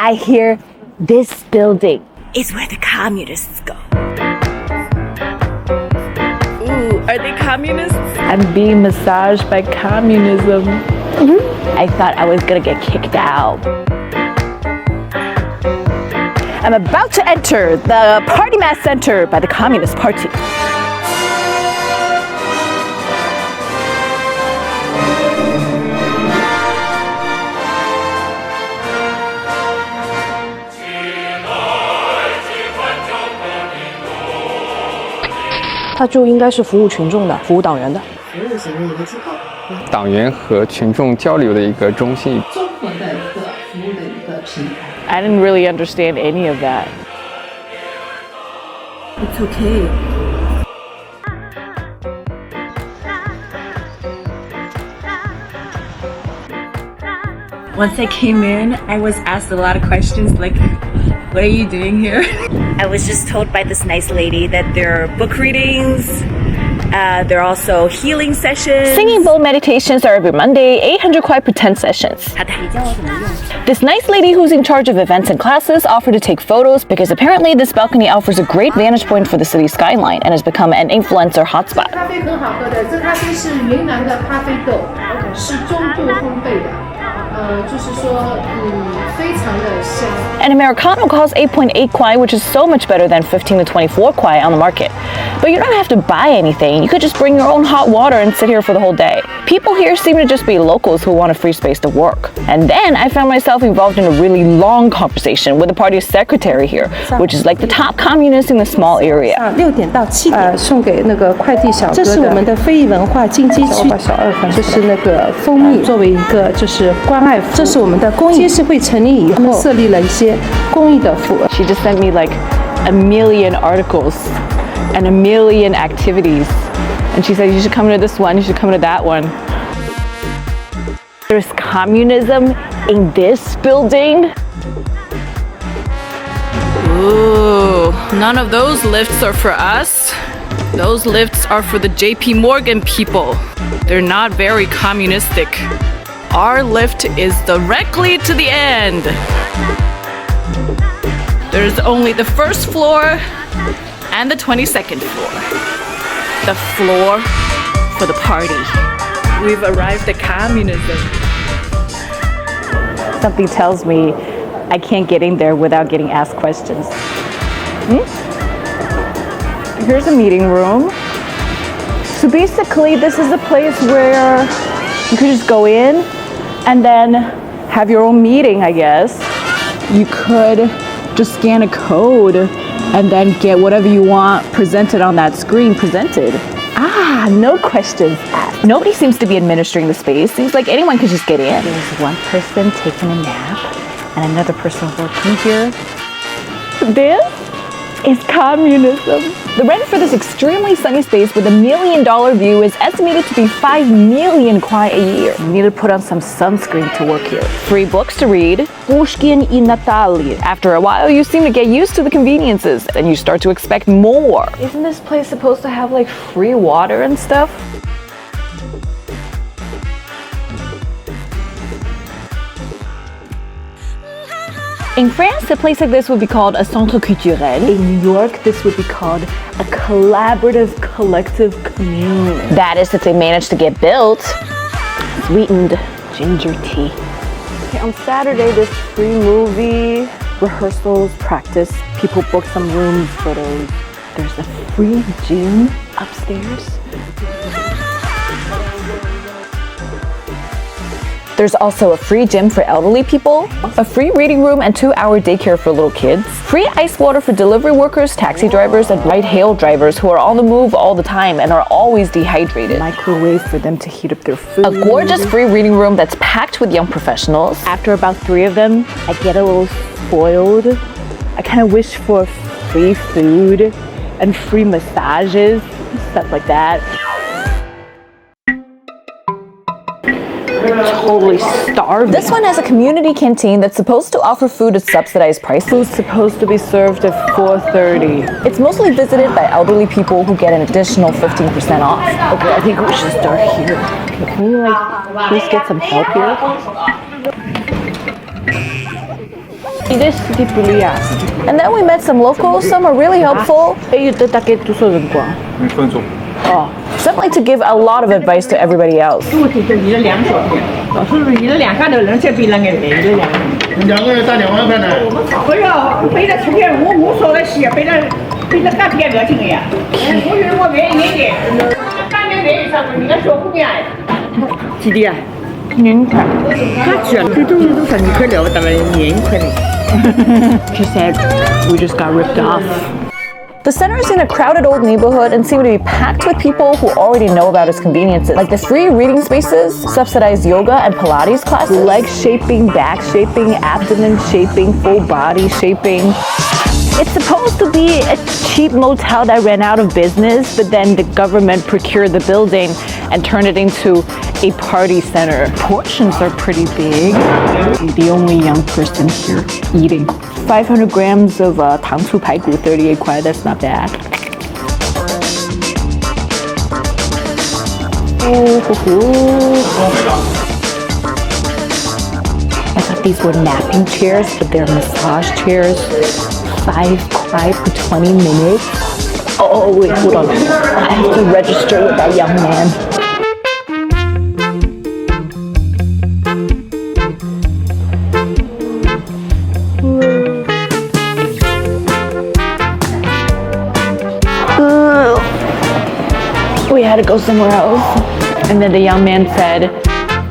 I hear this building is where the communists go. Ooh, are they communists? I'm being massaged by communism. I thought I was gonna get kicked out. I'm about to enter the Party Mass Center by the Communist Party.它就应该是服务群众的，服务党员的。服务型的一个机构，党员和群众交流的一个中心。综合的一个服务的一个平台。I didn't really understand any of that. It's okay. Once I came in, I was asked a lot of questions like, what are you doing here? I was just told by this nice lady that there are book readings, there are also healing sessions. Singing bowl meditations are every Monday, 800 kwai per 10 sessions. This nice lady who's in charge of events and classes offered to take photos because apparently this balcony offers a great vantage point for the city skyline and has become an influencer hotspot. 咖啡很好喝的，这咖啡是云南的咖啡豆，是中度烘焙的。就是说，非常的香。An Americano costs 8.8 kwai, which is so much better than 15 to 24 kwai on the market. But you don't have to buy anything. You could just bring your own hot water and sit here for the whole day. People here seem to just be locals who want a free space to work. And then I found myself involved in a really long conversation with the party's secretary here, which is like the top communist in the small area. 6点到7点，送给那个快递小哥的。这是我们的非遗文化禁忌区，小二分，就是那个蜂蜜，作为一个就是关爱。这是我们的公益街市会成立以后，设立了一些公益的服务。She just sent me like a million articles and a million activities, and she said you should come to this one, you should come to that one. There's communism in this building. Ooh, none of those lifts are for us. Those lifts are for the JP Morgan people. They're not very communistic. Our lift is directly to the end. There's only the first floor and the 22nd floor. The floor for the party. We've arrived at communism. Something tells me I can't get in there without getting asked questions. Here's a meeting room. So basically, this is a place where you could just go in and then have your own meeting, I guess. You could just scan a code and then get whatever you want presented on that screen presented. No questions asked. Nobody seems to be administering the space. Seems like anyone could just get in. There's one person taking a nap and another person working here. This is communism. The rent for this extremely sunny space with $1 million view is estimated to be 5 million kwai a year. You need to put on some sunscreen to work here. Free books to read. Pushkin и Natali. After a while, you seem to get used to the conveniences and you start to expect more. Isn't this place supposed to have like free water and stuff? In France, a place like this would be called a centre culturel. In New York, this would be called a collaborative collective commune. That is if they manage to get built. Sweetened ginger tea. Okay, on Saturday, there's free movie, rehearsals, practice. People book some rooms for those. There's a free gym upstairs. There's also a free gym for elderly people, a free reading room and 2-hour daycare for little kids, free ice water for delivery workers, taxi drivers, and ride-hail drivers who are on the move all the time and are always dehydrated. Microwave for them to heat up their food. A gorgeous free reading room that's packed with young professionals. After about 3 of them, I get a little spoiled. I kind of wish for free food and free massages, stuff like that. Totally starving. This one has a community canteen that's supposed to offer food at subsidized prices. Food's supposed to be served at 4:30. It's mostly visited by elderly people who get an additional 15% off. Okay, I think we should start here. Okay, can we like please get some help here? And then we met some locals. Some are really helpful. Some like to give a lot of advice to everybody else. She said we just got ripped off. The center is in a crowded old neighborhood and seem to be packed with people who already know about its conveniences, like the free reading spaces, subsidized yoga and Pilates classes, leg shaping, back shaping, abdomen shaping, full body shaping. It's supposed to be a cheap motel that ran out of business, but then the government procured the building and turned it into a party center. Portions are pretty big. The only young person here eating. 500 grams of tangsu paigu, 38 kwai, that's not bad. I thought these were napping chairs, but they're massage chairs. 5 kwai for 20 minutes. Oh wait, hold on. I have to register with that young man. We had to go somewhere else. And then the young man said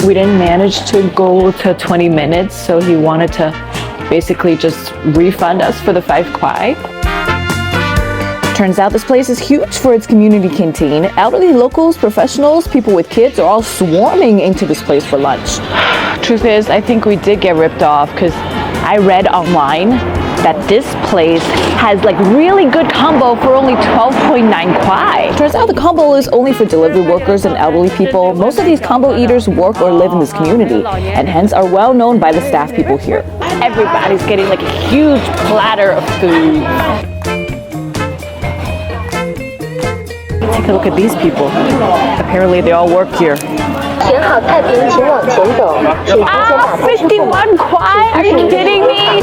we didn't manage to go to 20 minutes, so he wanted to basically just refund us for the 5 kwai. Turns out this place is huge for its community canteen. Elderly locals, professionals, people with kids are all swarming into this place for lunch. Truth is, I think we did get ripped off because I read online that this place has like really good combo for only 12.9 kwai. Turns out the combo is only for delivery workers and elderly people. Most of these combo eaters work or live in this community and hence are well known by the staff people here. Everybody's getting like a huge platter of food. Take a look at these people. Apparently they all work here. 51 kwai? Are you kidding me?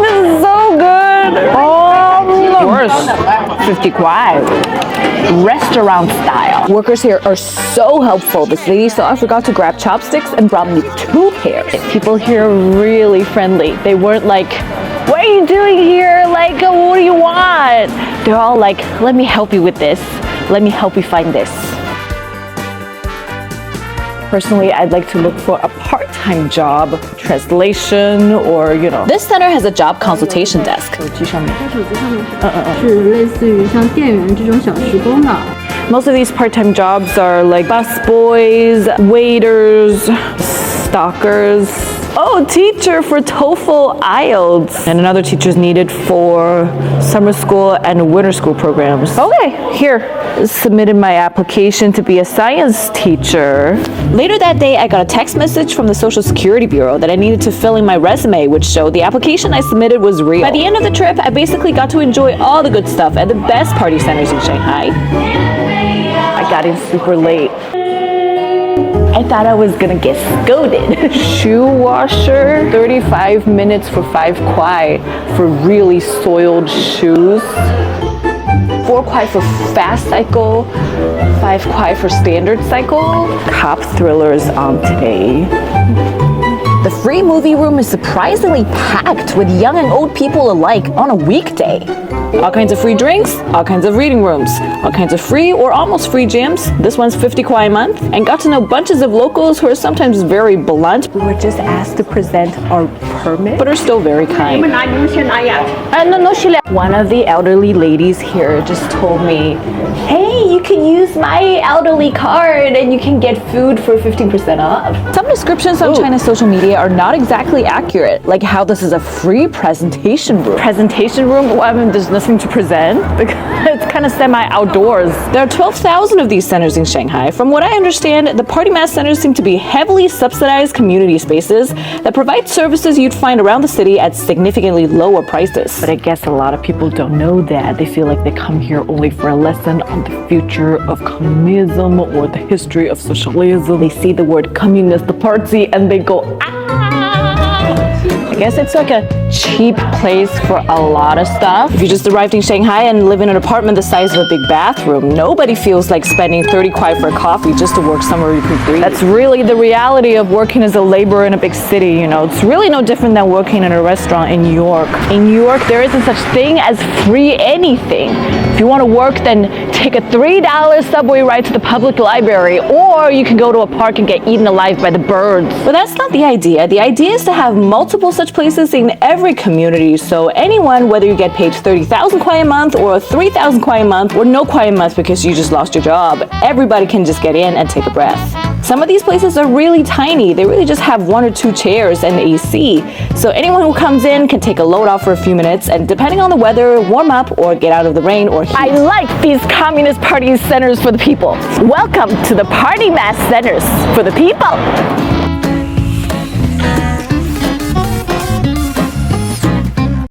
This is so good. Yours, 50 kwai. Restaurant style. Workers here are so helpful. This lady saw I forgot to grab chopsticks and brought me 2 pairs. People here are really friendly. They weren't like, what are you doing here? Like, what do you want? They're all like, let me help you with this. Let me help you find this. Personally, I'd like to look for a part-time job, translation, or, you know. This center has a job consultation desk. Most of these part-time jobs are like busboys, waiters, stalkers. Oh, teacher for TOEFL IELTS. And another teacher is needed for summer school and winter school programs. Okay, here. Submitted my application to be a science teacher. Later that day, I got a text message from the Social Security Bureau that I needed to fill in my resume, which showed the application I submitted was real. By the end of the trip, I basically got to enjoy all the good stuff at the best party centers in Shanghai. I got in super late. I thought I was gonna get scolded. Shoe washer, 35 minutes for 5 kwai for really soiled shoes. 4 kwai for fast cycle, 5 kwai for standard cycle. Cop thrillers on today. The free movie room is surprisingly packed with young and old people alike on a weekday. All kinds of free drinks, all kinds of reading rooms, all kinds of free or almost free gyms. This one's 50 kwai a month. And got to know bunches of locals who are sometimes very blunt. We were just asked to present our permit, but are still very kind. One of the elderly ladies here just told me, hey, you can use my elderly card and you can get food for 15% off. Some descriptions on China's social media are not exactly accurate, like how this is a free presentation room. Presentation room? Well, I mean, there's nothing to present. It's kind of semi-outdoors. There are 12,000 of these centers in Shanghai. From what I understand, the party mass centers seem to be heavily subsidized community spaces that provide services you'd find around the city at significantly lower prices. But I guess a lot of people don't know that. They feel like they come here only for a lesson on the future of communism or the history of socialism. They see the word communist party and they go, ah! guess it's like a cheap place for a lot of stuff. If you just arrived in Shanghai and live in an apartment the size of a big bathroom, nobody feels like spending 30 kwai for a coffee just to work somewhere you can breathe. That's really the reality of working as a laborer in a big city, you know. It's really no different than working in a restaurant in New York. In New York, there isn't such thing as free anything. If you want to work, then take a $3 subway ride to the public library, or you can go to a park and get eaten alive by the birds. But that's not the idea. The idea is to have multiple such places in every community, so anyone, whether you get paid 30,000 kwai a month or 3,000 kwai a month or no kwai a month because you just lost your job, everybody can just get in and take a breath. Some of these places are really tiny. They really just have 1 or 2 chairs and AC. So anyone who comes in can take a load off for a few minutes and, depending on the weather, warm up or get out of the rain or heat. I like these Communist Party centers for the people. Welcome to the Party Mass centers for the people.